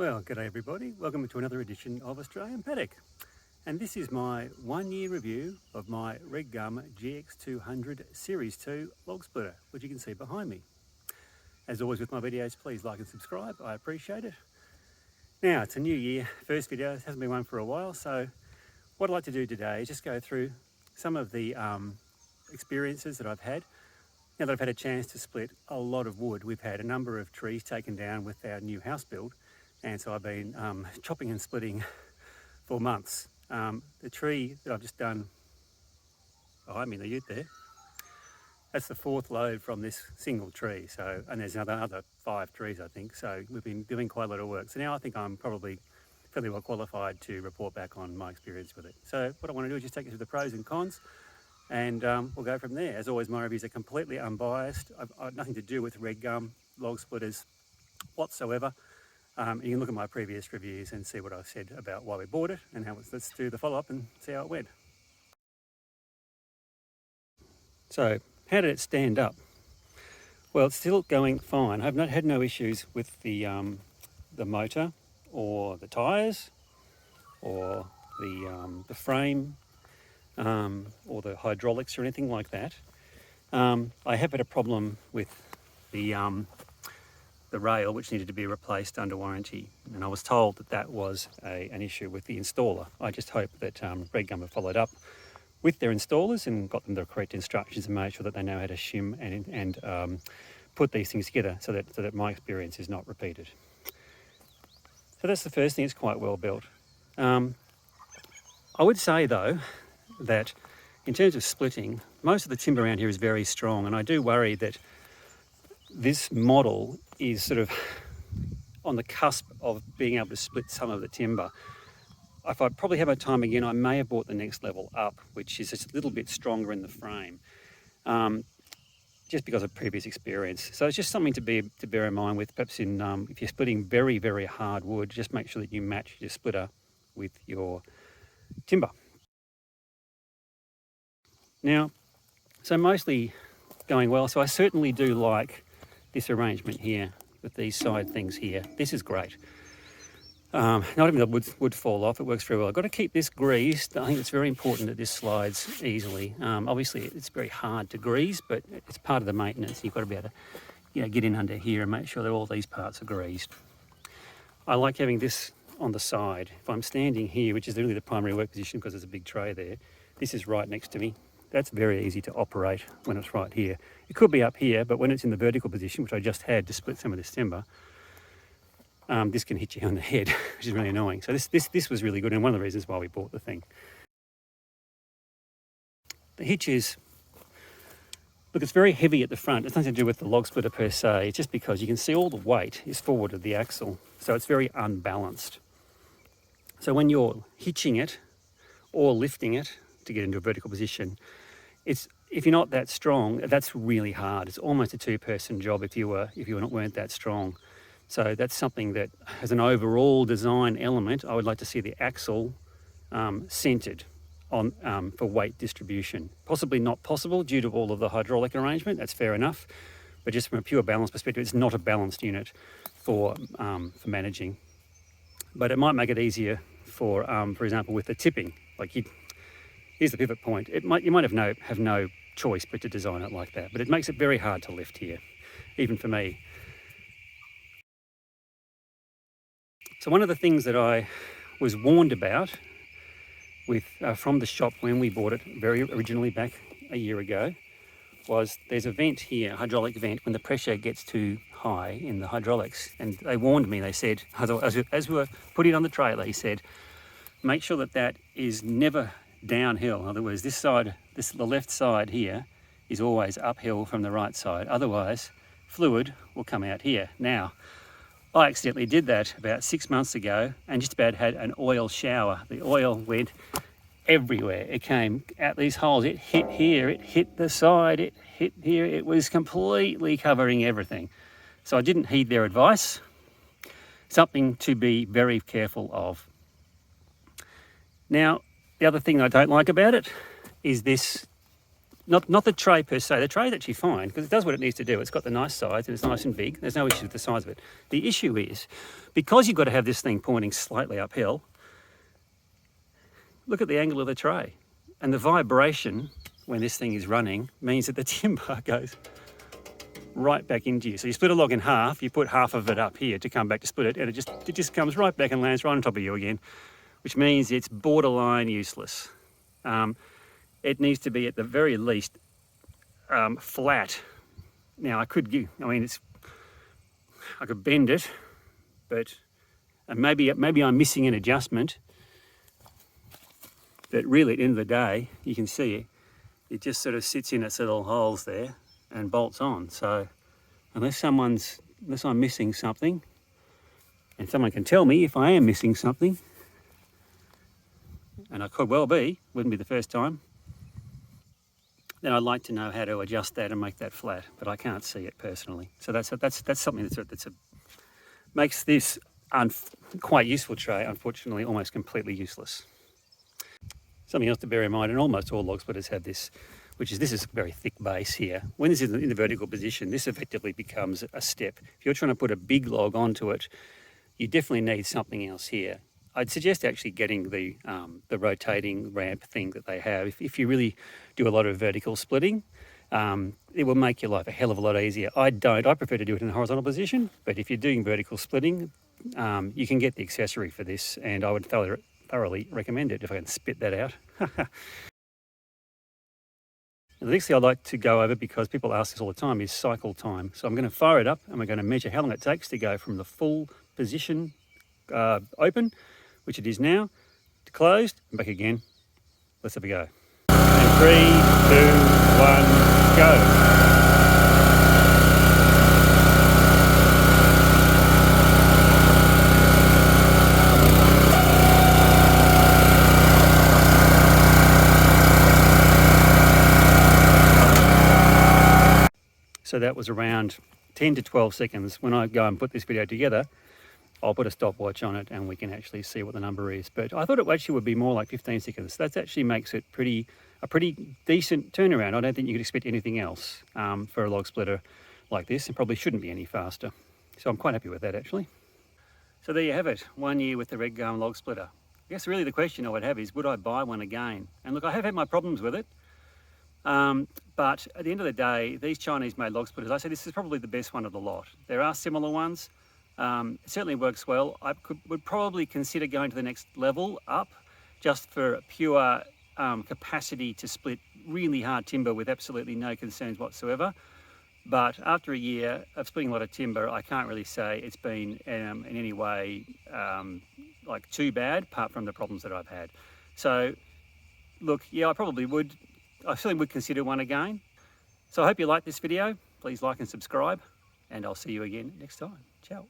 Well, g'day everybody. Welcome to another edition of Australian Paddock. And this is my 1 year review of my Redgum GX200 Series 2 log splitter, which you can see behind me. As always with my videos, please like and subscribe. I appreciate it. Now, it's a new year, first video. It hasn't been one for a while. So what I'd like to do today is just go through some of the experiences that I've had. Now that I've had a chance to split a lot of wood, we've had a number of trees taken down with our new house build. And so I've been chopping and splitting for months. The tree that I've just done behind me in the ute there, that's the fourth load from this single tree. So, and there's another 5 trees, I think. So we've been doing quite a lot of work. So now I think I'm probably fairly well qualified to report back on my experience with it. So what I want to do is just take you through the pros and cons, and we'll go from there. As always, my reviews are completely unbiased. I've nothing to do with Redgum log splitters whatsoever. You can look at my previous reviews and see what I said about why we bought it and how let's do the follow-up and see how it went. So, how did it stand up? Well, it's still going fine. I've not had no issues with the motor or the tyres or the frame or the hydraulics or anything like that. I have had a problem with the rail, which needed to be replaced under warranty, and I was told that that was an issue with the installer. I just hope that Redgum have followed up with their installers and got them the correct instructions and made sure that they know how to shim and put these things together so that my experience is not repeated. So that's the first thing. It's quite well built. I would say though that in terms of splitting, most of the timber around here is very strong, and I do worry that this model is sort of on the cusp of being able to split some of the timber. If I probably have my time again, I may have brought the next level up, which is just a little bit stronger in the frame, just because of previous experience. So it's just something to bear in mind with, perhaps in if you're splitting very, very hard wood, just make sure that you match your splitter with your timber. Now, so mostly going well. So I certainly do like this arrangement here with these side things here. This is great. Not even the wood fall off, it works very well. I've got to keep this greased. I think it's very important that this slides easily. Obviously it's very hard to grease, but it's part of the maintenance. You've got to be able to get in under here and make sure that all these parts are greased. I like having this on the side. If I'm standing here, which is really the primary work position because there's a big tray there, this is right next to me. That's very easy to operate when it's right here. It could be up here, but when it's in the vertical position, which I just had to split some of this timber, this can hit you on the head, which is really annoying. So this was really good, and one of the reasons why we bought the thing. The hitch is, look, it's very heavy at the front. It's nothing to do with the log splitter per se. It's just because you can see all the weight is forward of the axle, so it's very unbalanced. So when you're hitching it or lifting it to get into a vertical position, if you're not that strong, that's really hard. It's almost a two-person job if you weren't that strong. So that's something that, as an overall design element, I would like to see the axle centered on for weight distribution. Possibly not possible due to all of the hydraulic arrangement. That's fair enough, but just from a pure balance perspective, it's not a balanced unit for managing. But it might make it easier for example, with the tipping. Here's the pivot point. You might have no choice but to design it like that, but it makes it very hard to lift here, even for me. So one of the things that I was warned about from the shop when we bought it very originally back a year ago was there's a vent here, a hydraulic vent, when the pressure gets too high in the hydraulics. And they warned me, they said, as we were putting it on the trailer, he said, make sure that is never downhill. In other words, the left side here is always uphill from the right side. Otherwise, fluid will come out here. Now, I accidentally did that about 6 months ago and just about had an oil shower. The oil went everywhere. It came out these holes. It hit here, it hit the side, it hit here. It was completely covering everything. So I didn't heed their advice. Something to be very careful of. Now, the other thing I don't like about it is this not the tray per se. The tray is actually fine because it does what it needs to do. It's got the nice size and it's nice and big. There's no issue with the size of it. The issue is, because you've got to have this thing pointing slightly uphill, look at the angle of the tray. And the vibration when this thing is running means that the timber goes right back into you. So you split a log in half, you put half of it up here to come back to split it, and it just comes right back and lands right on top of you again, which means it's borderline useless. It needs to be at the very least flat. Now I could bend it, but maybe I'm missing an adjustment. But really, at the end of the day, you can see it just sort of sits in its little holes there and bolts on. So unless I'm missing something, and someone can tell me if I am missing something, and I could well be, wouldn't be the first time, then I'd like to know how to adjust that and make that flat, but I can't see it personally. So that's something that makes this quite useful tray, unfortunately, almost completely useless. Something else to bear in mind, and almost all log splitters have this, this is a very thick base here. When this is in the vertical position, this effectively becomes a step. If you're trying to put a big log onto it, you definitely need something else here. I'd suggest actually getting the rotating ramp thing that they have. If you really do a lot of vertical splitting, it will make your life a hell of a lot easier. I prefer to do it in a horizontal position, but if you're doing vertical splitting, you can get the accessory for this, and I would thoroughly recommend it, if I can spit that out. The next thing I'd like to go over, because people ask this all the time, is cycle time. So I'm going to fire it up and we're going to measure how long it takes to go from the full position open, which it is now, to closed, and back again. Let's have a go. And 3, 2, 1, go. So that was around 10 to 12 seconds. When I go and put this video together, I'll put a stopwatch on it and we can actually see what the number is. But I thought it actually would be more like 15 seconds. That actually makes it a pretty decent turnaround. I don't think you could expect anything else for a log splitter like this, and probably shouldn't be any faster. So I'm quite happy with that, actually. So there you have it, 1 year with the Redgum log splitter. I guess really the question I would have is, would I buy one again? And look, I have had my problems with it. But at the end of the day, these Chinese-made log splitters, I say this is probably the best one of the lot. There are similar ones. It certainly works well. I would probably consider going to the next level up, just for pure capacity to split really hard timber with absolutely no concerns whatsoever. But after a year of splitting a lot of timber, I can't really say it's been in any way like too bad, apart from the problems that I've had. So look, yeah, I certainly would consider one again. So I hope you liked this video. Please like and subscribe, and I'll see you again next time. Ciao.